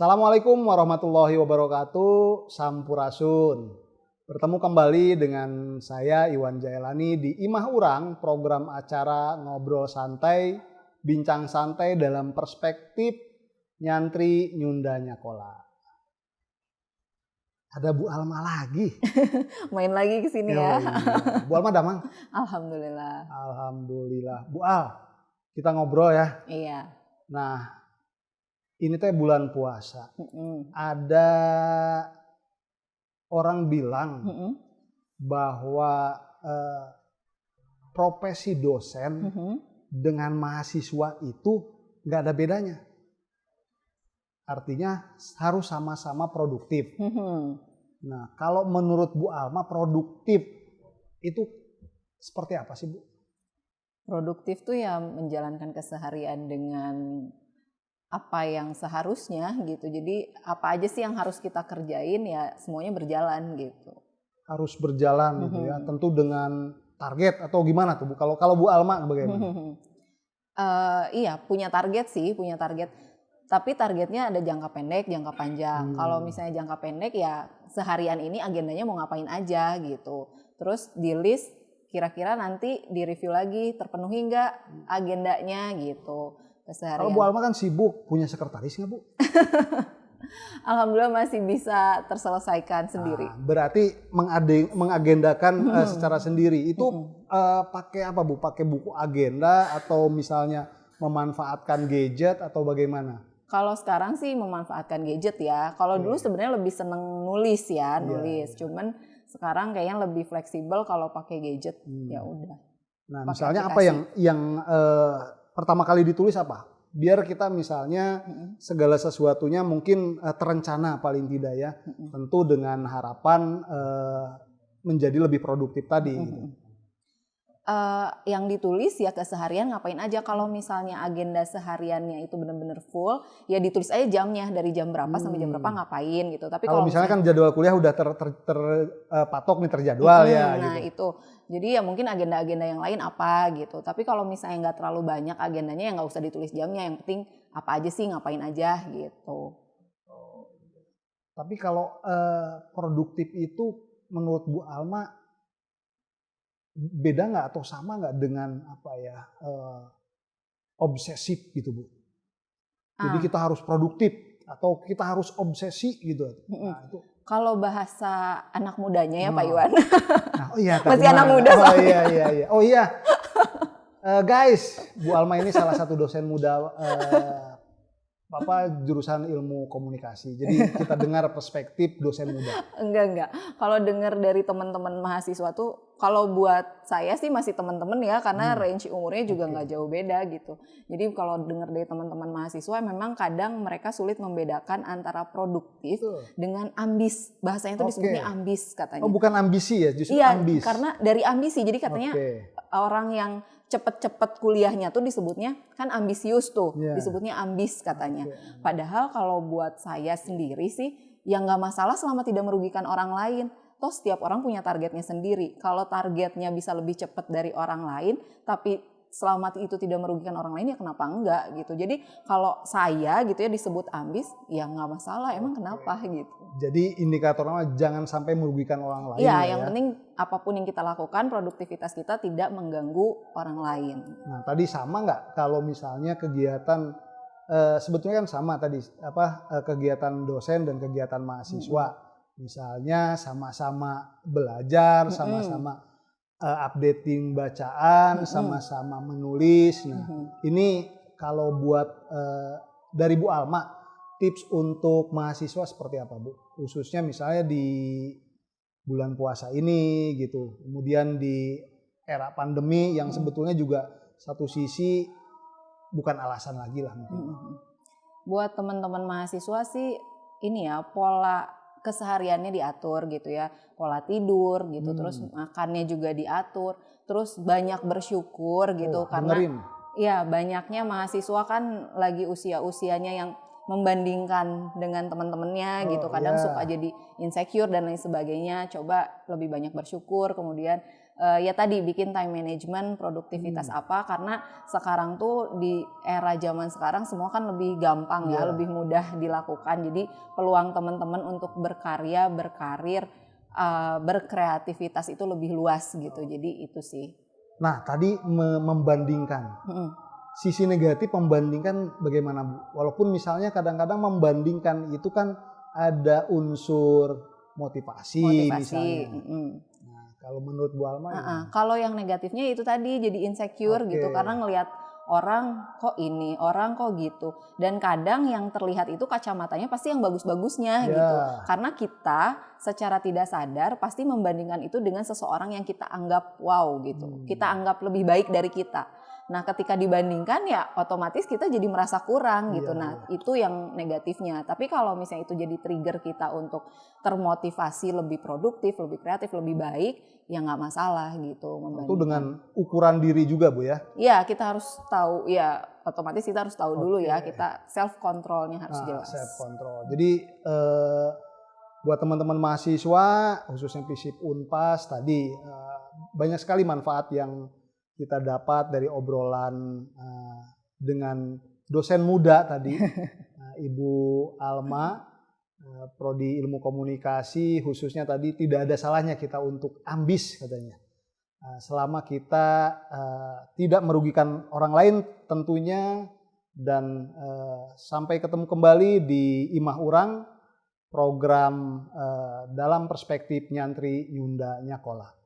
Assalamualaikum warahmatullahi wabarakatuh. Sampurasun. Bertemu kembali dengan saya Iwan Jaelani di Imah Urang, program acara ngobrol santai, bincang santai dalam perspektif nyantri Nyunda Nyakola. Ada Bu Alma lagi. Main lagi ke sini ya. Iya. Bu Alma damang? Alhamdulillah. Alhamdulillah. Bu Al, kita ngobrol ya. Iya. Nah, ini teh bulan puasa. Ada orang bilang bahwa profesi dosen dengan mahasiswa itu nggak ada bedanya. Artinya harus sama-sama produktif. Nah, kalau menurut Bu Alma produktif itu seperti apa sih, Bu? Produktif tuh ya menjalankan keseharian dengan apa yang seharusnya gitu. Jadi apa aja sih yang harus kita kerjain ya semuanya berjalan gitu. Harus berjalan gitu ya. Tentu dengan target atau gimana tuh Bu? Kalau Bu Alma bagaimana? Iya, punya target sih, punya target. Tapi targetnya ada jangka pendek, jangka panjang. Kalau misalnya jangka pendek ya seharian ini agendanya mau ngapain aja gitu. Terus di list kira-kira nanti di review lagi terpenuhi nggak agendanya gitu. Keseharian. Kalau Bu Alma kan sibuk, punya sekretaris nggak Bu? Alhamdulillah masih bisa terselesaikan sendiri. Berarti mengagendakan secara sendiri. Itu pakai apa Bu? Pakai buku agenda atau misalnya memanfaatkan gadget atau bagaimana? Kalau sekarang sih memanfaatkan gadget ya. Kalau dulu sebenarnya lebih seneng nulis ya, nulis. Cuman sekarang kayaknya lebih fleksibel kalau pakai gadget. Ya udah. Nah, misalnya aplikasi. Apa yang pertama kali ditulis apa? Biar kita misalnya segala sesuatunya mungkin terencana paling tidak ya. Tentu dengan harapan menjadi lebih produktif tadi. Gitu. Yang ditulis ya keseharian ngapain aja. Kalau misalnya agenda sehariannya itu benar-benar full, ya ditulis aja jamnya dari jam berapa sampai jam berapa ngapain gitu. Tapi kalau misalnya kan jadwal kuliah udah terpatok nih, terjadwal ya. Nah gitu. Itu, jadi ya mungkin agenda-agenda yang lain apa gitu. Tapi kalau misalnya nggak terlalu banyak agendanya ya nggak usah ditulis jamnya. Yang penting apa aja sih, ngapain aja gitu. Tapi kalau produktif itu menurut Bu Alma beda nggak atau sama nggak dengan apa ya obsesif gitu Bu? Jadi kita harus produktif atau kita harus obsesi gitu? Nah, itu. Kalau bahasa anak mudanya ya Pak Iwan. Nah, oh iya, masih anak muda. Oh iya. Oh iya. Guys, Bu Alma ini salah satu dosen muda jurusan ilmu komunikasi. Jadi kita dengar perspektif dosen muda. Enggak. Kalau dengar dari teman-teman mahasiswa tuh, kalau buat saya sih masih teman-teman ya, karena range umurnya juga nggak jauh beda gitu. Jadi kalau dengar dari teman-teman mahasiswa, memang kadang mereka sulit membedakan antara produktif dengan ambis. Bahasanya tuh disebutnya ambis katanya. Oh, bukan ambisi ya, justru ambis. Iya, karena dari ambisi. Jadi katanya orang yang cepet-cepet kuliahnya tuh disebutnya kan ambisius tuh, disebutnya ambis katanya. Padahal kalau buat saya sendiri sih ya nggak masalah selama tidak merugikan orang lain. Toh setiap orang punya targetnya sendiri. Kalau targetnya bisa lebih cepat dari orang lain, tapi selama itu tidak merugikan orang lain ya kenapa enggak gitu. Jadi kalau saya gitu ya disebut ambis ya nggak masalah, emang kenapa gitu. Jadi indikatornya jangan sampai merugikan orang lain. Iya, yang penting apapun yang kita lakukan produktivitas kita tidak mengganggu orang lain. Nah tadi sama nggak kalau misalnya kegiatan sebetulnya kan sama tadi kegiatan dosen dan kegiatan mahasiswa. Misalnya sama-sama belajar, sama-sama updating bacaan, sama-sama menulis. Nah, ini kalau buat dari Bu Alma, tips untuk mahasiswa seperti apa, Bu? Khususnya misalnya di bulan puasa ini gitu. Kemudian di era pandemi yang sebetulnya juga satu sisi bukan alasan lagi lah mungkin. Buat teman-teman mahasiswa sih ini ya, pola kesehariannya diatur gitu ya, pola tidur gitu, terus makannya juga diatur, terus banyak bersyukur gitu karena ya banyaknya mahasiswa kan lagi usia-usianya yang membandingkan dengan teman-temannya gitu. Kadang suka jadi insecure dan lain sebagainya. Coba lebih banyak bersyukur, kemudian ya tadi bikin time management, produktivitas apa, karena sekarang tuh di era zaman sekarang semua kan lebih gampang ya, lebih mudah dilakukan. Jadi peluang teman-teman untuk berkarya, berkarir, berkreativitas itu lebih luas gitu. Jadi itu sih. Nah, tadi membandingkan. Sisi negatif membandingkan bagaimana, Bu? Walaupun misalnya kadang-kadang membandingkan itu kan ada unsur motivasi. Misalnya. Nah, kalau menurut Bu Alma kalau yang negatifnya itu tadi jadi insecure gitu, karena ngelihat orang kok ini, orang kok gitu. Dan kadang yang terlihat itu kacamatanya pasti yang bagus-bagusnya gitu. Karena kita secara tidak sadar pasti membandingkan itu dengan seseorang yang kita anggap wow gitu. Kita anggap lebih baik dari kita. Nah, ketika dibandingkan ya otomatis kita jadi merasa kurang gitu. Nah, itu yang negatifnya. Tapi kalau misalnya itu jadi trigger kita untuk termotivasi lebih produktif, lebih kreatif, lebih baik, ya nggak masalah gitu. Itu dengan ukuran diri juga, Bu ya? Iya, kita harus tahu ya, otomatis kita harus tahu dulu ya, kita self controlnya harus jelas. Self control. Jadi buat teman-teman mahasiswa khususnya FISIP Unpas tadi banyak sekali manfaat yang kita dapat dari obrolan dengan dosen muda tadi, Ibu Alma, Prodi Ilmu Komunikasi, khususnya tadi tidak ada salahnya kita untuk ambis katanya. Selama kita tidak merugikan orang lain tentunya, dan sampai ketemu kembali di Imah Urang, program dalam perspektif Nyantri Nyunda Nyakola.